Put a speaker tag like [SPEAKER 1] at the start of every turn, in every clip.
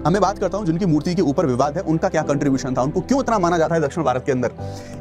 [SPEAKER 1] मैं बात करता हूं जिनकी मूर्ति के ऊपर विवाद है, उनका क्या कंट्रीब्यूशन था, उनको क्यों इतना माना जाता है दक्षिण भारत के अंदर।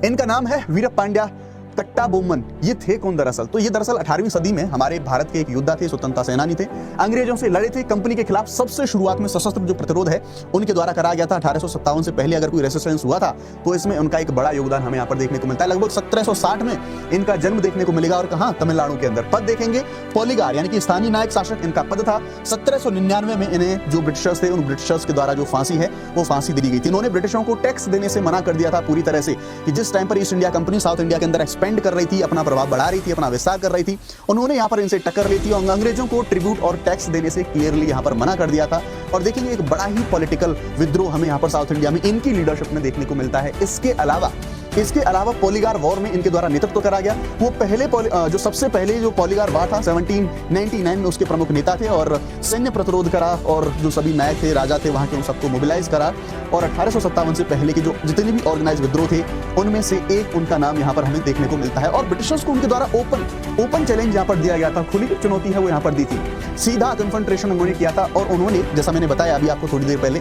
[SPEAKER 1] इनका नाम है वीरप्पांड्या कट्टाबोम्मन। ये थे कौन दरअसल? तो ये दरअसल 18वीं सदी में हमारे भारत के एक योद्धा थे, स्वतंत्रता सेनानी थे, अंग्रेजों से लड़े थे। कंपनी के खिलाफ सबसे शुरुआत में सशस्त्र जो प्रतिरोध है उनके द्वारा करा गया था। 1857 से पहले अगर कोई रेसिस्टेंस हुआ था तो इसमें उनका एक बड़ा योगदान हमें यहाँ पर देखने को मिलता है। लगभग 1760 में इनका जन्म देखने को मिलेगा और कहाँ? तमिलनाडु के अंदर। पद देखेंगे पोलीगार यानी कि स्थानीय नायक शासक इनका पद था। 1799 में इन्हें जो ब्रिटिशर्स थे उन ब्रिटिशर्स के द्वारा जो फांसी है वो फांसी दी गई थी। इन्होंने ब्रिटिशों को टैक्स देने से मना कर दिया था पूरी तरह से, कि जिस टाइम पर east India company south India के अंदर एक्सपेंड कर रही थी, अपना प्रभाव बढ़ा रही थी, अपना विस्तार कर रही थी, उन्होंने यहाँ पर इनसे टक्कर ली थी और अंग्रेजों को ट्रिब्यूट और टैक्स देने से क्लियरली यहाँ पर मना कर दिया था। और देखेंगे एक बड़ा ही पॉलिटिकल विद्रोह हमें यहाँ पर साउथ इंडिया में इनकी लीडरशिप में देखने को मिलता है। इसके अलावा पोलीगार वॉर में इनके द्वारा नेतृत्व करा गया। वो पहले जो सबसे पहले जो पोलीगार वार था 1799 में उसके प्रमुख नेता थे और सैन्य प्रतिरोध करा और जो सभी नायक थे, राजा थे वहां के, उन सबको मोबिलाइज करा। और 1857 से पहले के जो जितने भी ऑर्गेनाइज विद्रोह थे उनमें से एक उनका नाम यहाँ पर हमें देखने को मिलता है। और ब्रिटिशर्स को उनके द्वारा ओपन चैलेंज यहाँ पर दिया गया था, खुली चुनौती है वो यहाँ पर दी थी। सीधा कन्फ्रंटेशन उन्होंने किया था और उन्होंने, जैसा मैंने बताया अभी आपको थोड़ी देर पहले,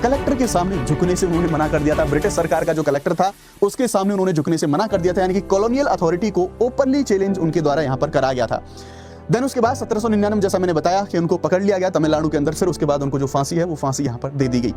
[SPEAKER 1] कलेक्टर के सामने झुकने से उन्होंने मना कर दिया था। ब्रिटिश सरकार का जो कलेक्टर था उसके सामने उन्होंने झुकने से मना कर दिया था, यानी कि कॉलोनियल अथॉरिटी को ओपनली चैलेंज उनके द्वारा यहां पर करा गया था। देन उसके बाद 1799 में जैसा मैंने बताया कि उनको पकड़ लिया गया तमिलनाडु के अंदर, फिर उसके बाद उनको जो फांसी है वो फांसी यहां पर दे दी गई।